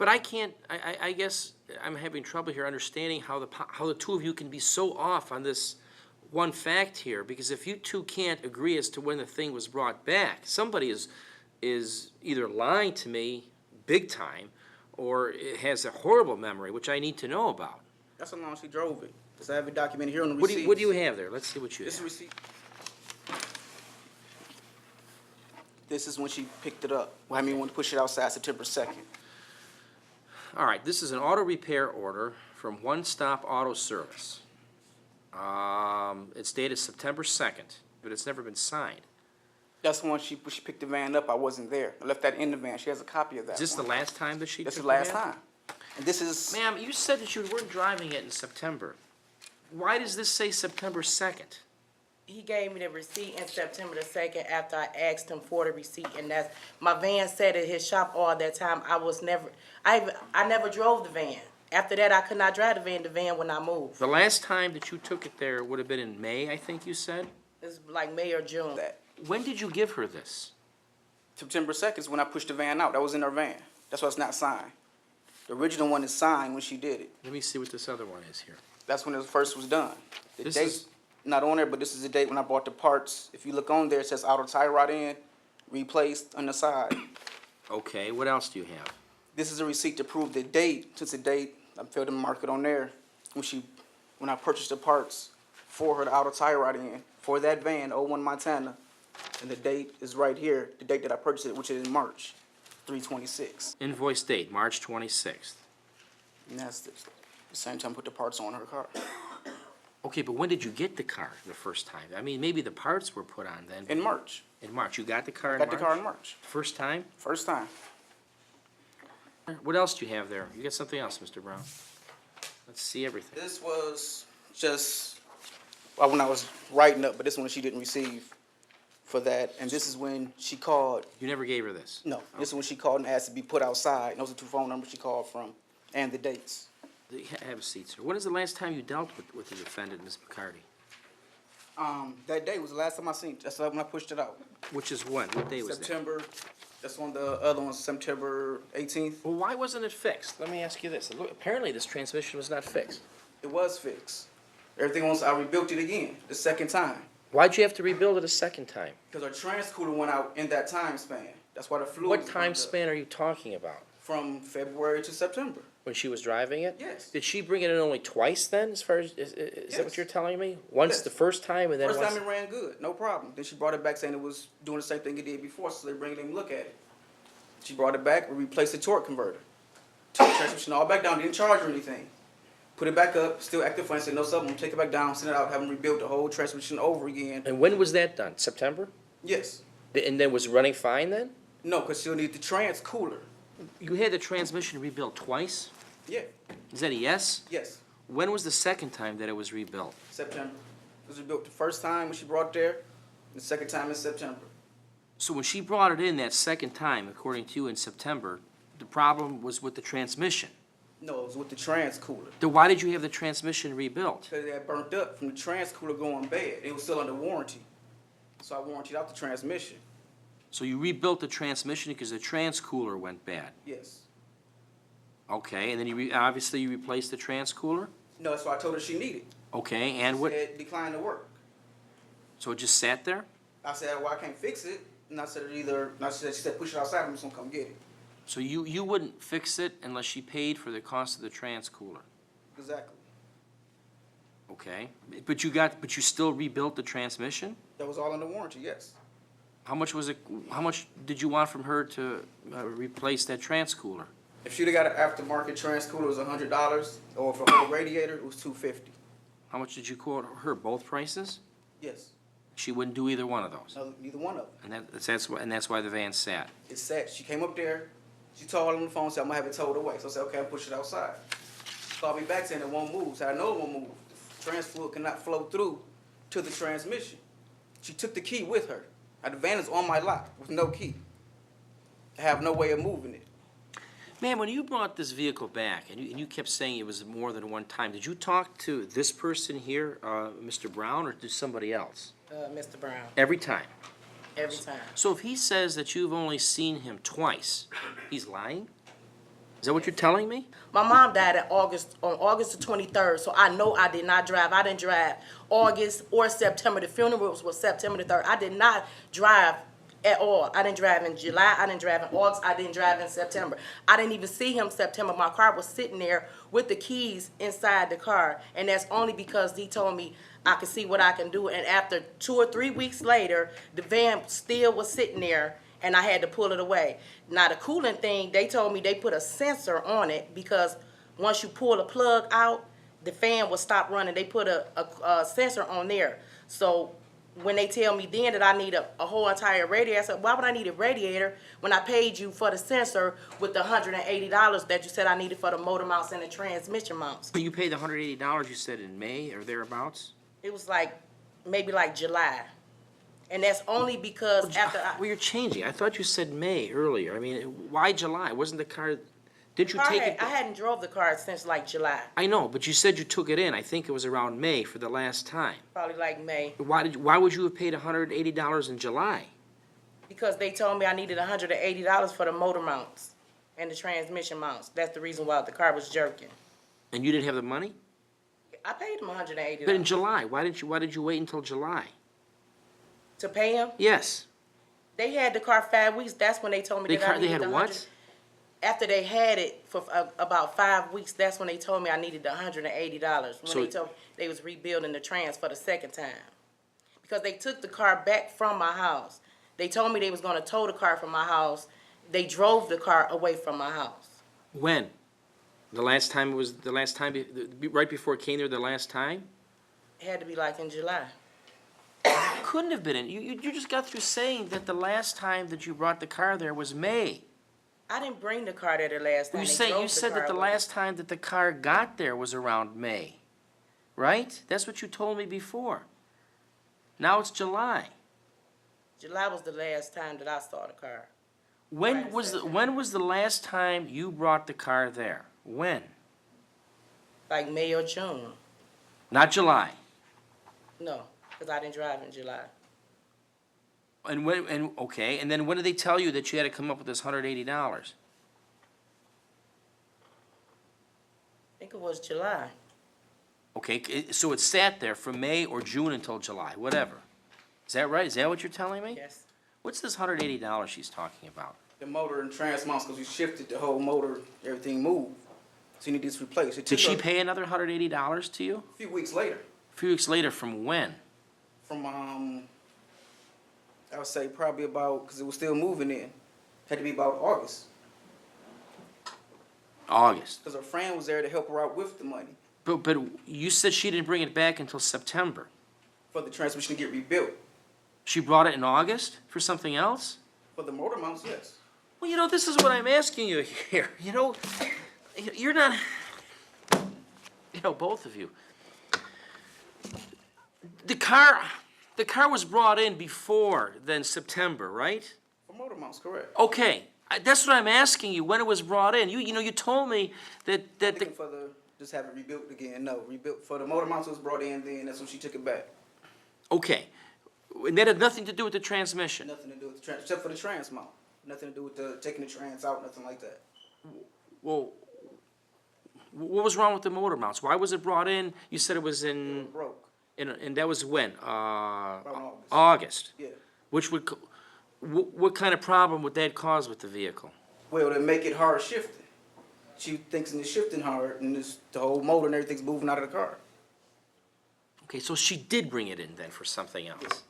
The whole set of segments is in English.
But I can't, I guess I'm having trouble here understanding how the two of you can be so off on this one fact here, because if you two can't agree as to when the thing was brought back, somebody is either lying to me big time, or it has a horrible memory, which I need to know about. That's how long she drove it. Because I have it documented here on the receipt. What do you have there? Let's see what you This is have. a receipt. This is when she picked it up. Well, I mean, when to push it outside September 2nd. All right, this is an auto repair order from One Stop Auto Service. It's dated September 2nd, but it's never been signed. That's when she picked the van up. I wasn't there. I left that in the van. She has a copy of that. Is this the last time that she took This is the the last van? time. And this is... Ma'am, you said that you weren't driving it in September. Why does this say September 2nd? He gave me the receipt in September the 2nd after I asked him for the receipt, and that's, my van sat at his shop all that time. I never drove the van. After that, I could not drive the van when I moved. The last time that you took it there would have been in May, I think you said? It's like May or June. When did you give her this? September 2nd is when I pushed the van out. That was in her van. That's why it's not signed. The original one is signed when she did it. Let me see what this other one is here. That's when it first was done. The This date, is- not on there, but this is the date when I bought the parts. If you look on there, it says auto tie rod in, replaced on the side. Okay, what else do you have? This is a receipt to prove the date. Since the date, I failed to mark it on there. When I purchased the parts for her, the auto tie rod in, for that van, 01 Montana. And the date is right here, the date that I purchased it, which is in March, 3/26. Invoice date, March 26th. And that's the same time I put the parts on her car. Okay, but when did you get the car the first time? I mean, maybe the parts were put on then. In March. In March. You got the car in Got March? the car in March. First time? First time. What else do you have there? You got something else, Mr. Brown? Let's see everything. This was just, well, when I was writing up, but this one she didn't receive for that. And this is when she called. You never gave her this? No, this is when she called and asked to be put outside. And those are two phone numbers she called from and the dates. Have a seat, sir. When is the last time you dealt with the defendant, Ms. McCarty? That day was the last time I seen it. That's when I pushed it out. Which is when? What day was that? September, that's on the other one, September 18th. Well, why wasn't it fixed? Let me ask you this. Look, apparently this transmission was not fixed. It was fixed. Everything else, I rebuilt it again, the second time. Why'd you have to rebuild it a second time? Because our transcooler went out in that time span. That's why the fluid What was time bumped up. span are you talking about? From February to September. When she was driving it? Yes. Did she bring it in only twice then, as far as, is that what Yes. you're telling me? Once Yes. the first time and then First once? time it ran good, no problem. Then she brought it back saying it was doing the same thing it did before, so they bring it in and look at it. She brought it back, we replaced the torque converter. Took the transmission all back down, didn't charge or anything. Put it back up, still active funny, said no something, take it back down, send it out, have them rebuild the whole transmission over again. And when was that done? September? Yes. And then was it running fine then? No, because she'll need the trans cooler. You had the transmission rebuilt twice? Yeah, Is that a yes? yes, When was the second time that it was rebuilt? September. It was rebuilt the first time when she brought it there, the second time in September. So when she brought it in that second time, according to you in September, the problem was with the transmission. No, it was with the trans cooler. Then why did you have the transmission rebuilt? Because it had burnt up from the trans cooler going bad. It was still under warranty. So I warranted out the transmission. So you rebuilt the transmission because the transcooler went bad. Yes. Okay, and then obviously you replaced the transcooler? No, that's why I told her she needed. Okay, and what, It declined to work. so it just sat there? I said, well, I can't fix it. And I said she said, push it outside, I'm just gonna come get it. So you wouldn't fix it unless she paid for the cost of the transcooler? Exactly. Okay, but you still rebuilt the transmission? That was all under warranty, yes. How much was it, how much did you want from her to replace that transcooler? If she'd have got an aftermarket trans cooler, it was $100, or for a whole radiator, it was $250. How much did you quote her, both prices? Yes, She wouldn't do either one of those? no, neither one of them. And that's why the van sat? It's sad. She came up there, she told her on the phone, said, I'm gonna have it towed away. So I said, okay, I'll push it outside. She called me back saying it won't move. Said, I know it won't move. The trans fluid cannot flow through to the transmission. She took the key with her. Now, the van is on my lot with no key. I have no way of moving it. Ma'am, when you brought this vehicle back, and you kept saying it was more than one time, did you talk to this person here, Mr. Brown, or to somebody else? Mr. Brown, Every time? every time. So if he says that you've only seen him twice, he's lying? Is that what you're telling me? My mom died on August the 23rd, so I know I did not drive. I didn't drive August or September. The funeral was September the 3rd. I did not drive at all. I didn't drive in July. I didn't drive in August. I didn't drive in September. I didn't even see him September. My car was sitting there with the keys inside the car, and that's only because he told me I could see what I can do. And after 2 or 3 weeks later, the van still was sitting there, and I had to pull it away. Now, the cooling thing, they told me they put a sensor on it because once you pull a plug out, the fan will stop running. They put a sensor on there. So when they tell me then that I need a whole entire radiator, I said, why would I need a radiator when I paid you for the sensor with the $180 that you said I needed for the motor mounts and the transmission mounts? You paid the $180 you said in May or thereabouts? It was maybe July. And that's only because after Well, you're changing. I thought you said May earlier. I mean, why July? Wasn't the car, didn't you take it? I hadn't drove the car since July, I know, but you said you took it in. I think it was around May for the last time. probably May. Why would you have paid $180 in July? Because they told me I needed $180 for the motor mounts and the transmission mounts. That's the reason why the car was jerking. And you didn't have the money? I paid them $180. But in July, why did you wait until July? To pay him? Yes. They had the car 5 weeks. That's when they told me They that I they needed had the what? 100. After they had it for about 5 weeks, that's when they told me I needed the $180. When So- they told me they was rebuilding the trans for the second time. Because they took the car back from my house. They told me they was gonna tow the car from my house. They drove the car away from my house. When? The last time right before it came there the last time? It had to be in July. Couldn't have been in. You just got through saying that the last time that you brought the car there was May. I didn't bring the car there the last time. You They drove said that car the away. last time that the car got there was around May, right? That's what you told me before. Now it's July. July was the last time that I saw the car. When Right, was the second. when was the last time you brought the car there? When? May or June. Not July. No, because I didn't drive in July. And then when did they tell you that you had to come up with this $180? I think it was July. Okay, so it sat there from May or June until July, whatever. Is that right? Is that what you're telling me? Yes. What's this $180 she's talking about? The motor and trans mounts, because you shifted the whole motor, everything moved. So you need this replaced. It Did took she a pay another $180 to you? few weeks later. A few weeks later from when? From, I would say probably about, because it was still moving in. Had to be about August. August. Because her friend was there to help her out with the money But you said she didn't bring it back until September. for the transmission to get rebuilt. She brought it in August for something else? For the motor mounts, yes. Well, this is what I'm asking you here. You're not, both of you. The car was brought in before then September, right? For motor mounts, correct. Okay, that's what I'm asking you, when it was brought in. You told me that Looking for just have it rebuilt again. No, rebuilt for the motor mounts was brought in then. That's when she took it back. okay. And that had nothing to do with the transmission. Nothing to do with the trans, except for the trans mount. Nothing to do with the taking the trans out. Nothing like that. Well, what was wrong with the motor mounts? Why was it brought in? You said it was It in, broke and that was when? around August. August. Yeah. Which would, what kind of problem would that cause with the vehicle? Well, to make it hard shifting. She thinks it's shifting hard, and the whole motor and everything's moving out of the car. Okay, so she did bring it in then for something else.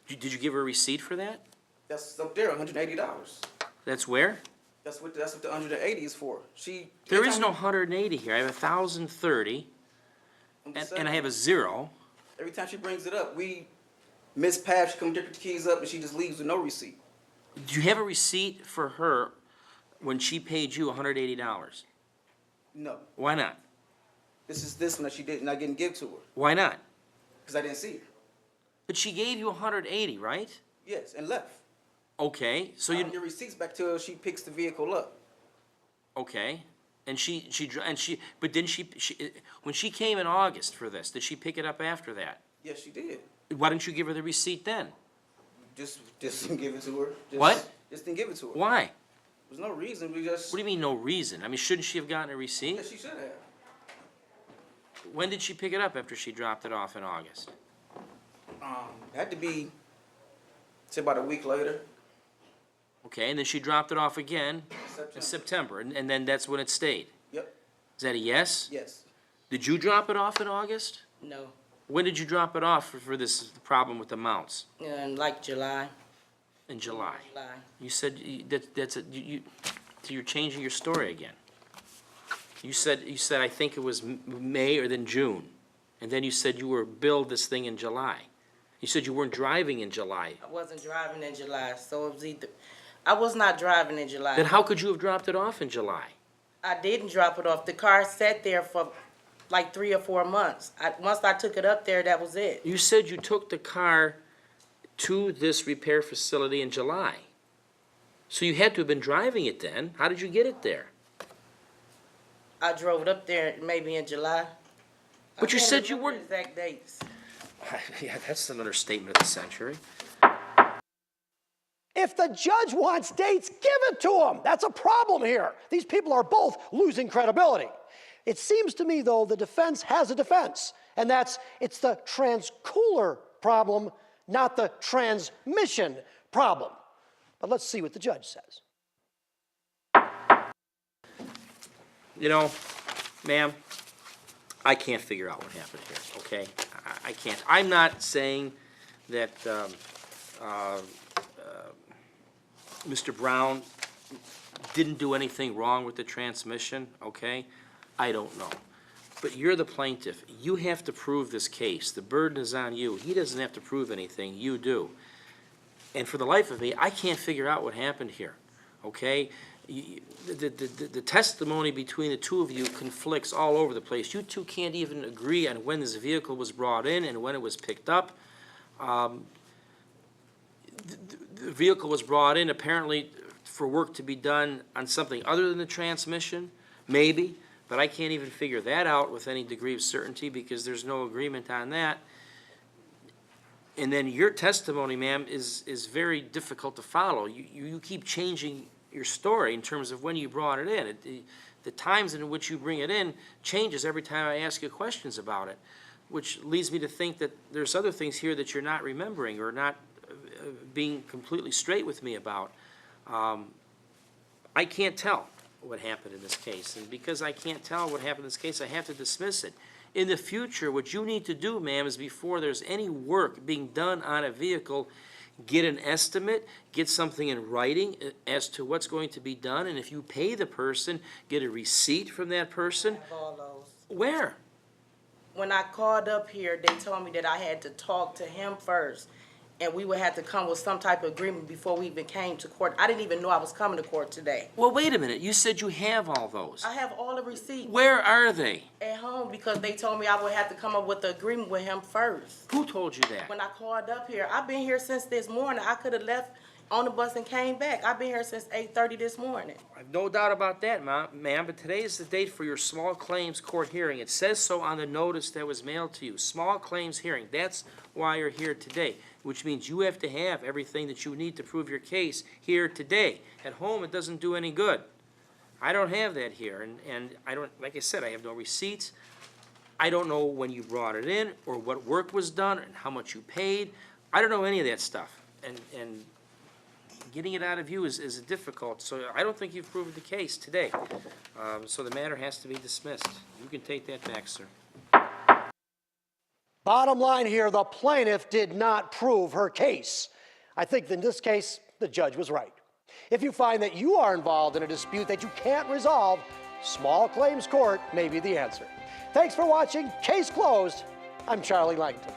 Did you give her a receipt for that? That's up there, $180. That's where? That's what the 180 is for. There is no 180 here. I have 1,030, and I have a 0. Every time she brings it up, we miss Pav, she come pick the keys up, and she just leaves with no receipt. Do you have a receipt for her when she paid you $180? No. Why not? This is this one that I didn't give to her, Why not? because I didn't see her. But she gave you 180, right? Yes, and left. Okay, so I you, don't get receipts back till she picks the vehicle up. okay, and but didn't she, when she came in August for this, did she pick it up after that? Yes, she did. Why didn't you give her the receipt then? Just didn't give it to her. What? Just didn't give it to her. Why? There's no reason, we just, What do you mean, no reason? I mean, shouldn't she have gotten a yeah, receipt? she should have. When did she pick it up after she dropped it off in August? Had to be, say about a week later. Okay, and then she dropped it off again in September, and then that's when it stayed. Yep, Is that a yes? yes. Did you drop it off in August? No, When did you drop it off for this problem with the mounts? in like July. In July. July. You said so you're changing your story again. You said I think it was May or then June, and then you said you were billed this thing in July. You said you weren't driving in July. I wasn't driving in July, so it was either, I was not driving in July. Then how could you have dropped it off in July? I didn't drop it off. The car sat there for like 3 or 4 months. Once I took it up there, that was it. You said you took the car to this repair facility in July. So you had to have been driving it then. How did you get it there? I drove it up there maybe in July. But you I can't said you remember weren't- Exact dates. Yeah, that's an understatement of the century. If the judge wants dates, give it to him. That's a problem here. These people are both losing credibility. It seems to me, though, the defense has a defense, and it's the transcooler problem, not the transmission problem. But let's see what the judge says. You know, ma'am, I can't figure out what happened here, okay? I can't. I'm not saying that Mr. Brown didn't do anything wrong with the transmission, okay? I don't know. But you're the plaintiff. You have to prove this case. The burden is on you. He doesn't have to prove anything. You do. And for the life of me, I can't figure out what happened here, okay? The testimony between the two of you conflicts all over the place. You two can't even agree on when this vehicle was brought in and when it was picked up. The vehicle was brought in apparently for work to be done on something other than the transmission, maybe, but I can't even figure that out with any degree of certainty because there's no agreement on that. And then your testimony, ma'am, is very difficult to follow. You keep changing your story in terms of when you brought it in. The times in which you bring it in changes every time I ask you questions about it, which leads me to think that there's other things here that you're not remembering or not being completely straight with me about. I can't tell what happened in this case, and because I can't tell what happened in this case, I have to dismiss it. In the future, what you need to do, ma'am, is before there's any work being done on a vehicle, get an estimate, get something in writing as to what's going to be done, and if you pay the person, get a receipt from that person. I have all those. Where? When I called up here, they told me that I had to talk to him first, and we would have to come with some type of agreement before we even came to court. I didn't even know I was coming to court today. Well, wait a minute. You said you have all those. I have all the receipts Where are they? at home because they told me I would have to come up with the agreement with him first. Who told you that? When I called up here, I've been here since this morning. I could have left on the bus and came back. I've been here since 8:30 this morning. I've no doubt about that, ma'am, but today is the date for your small claims court hearing. It says so on the notice that was mailed to you. Small claims hearing. That's why you're here today, which means you have to have everything that you need to prove your case here today. At home, it doesn't do any good. I don't have that here, and I don't, like I said, I have no receipts. I don't know when you brought it in or what work was done and how much you paid. I don't know any of that stuff, and getting it out of you is difficult, so I don't think you've proven the case today. So the matter has to be dismissed. You can take that back, sir. Bottom line here, the plaintiff did not prove her case. I think in this case, the judge was right. If you find that you are involved in a dispute that you can't resolve, small claims court may be the answer. Thanks for watching Case Closed. I'm Charlie Langton.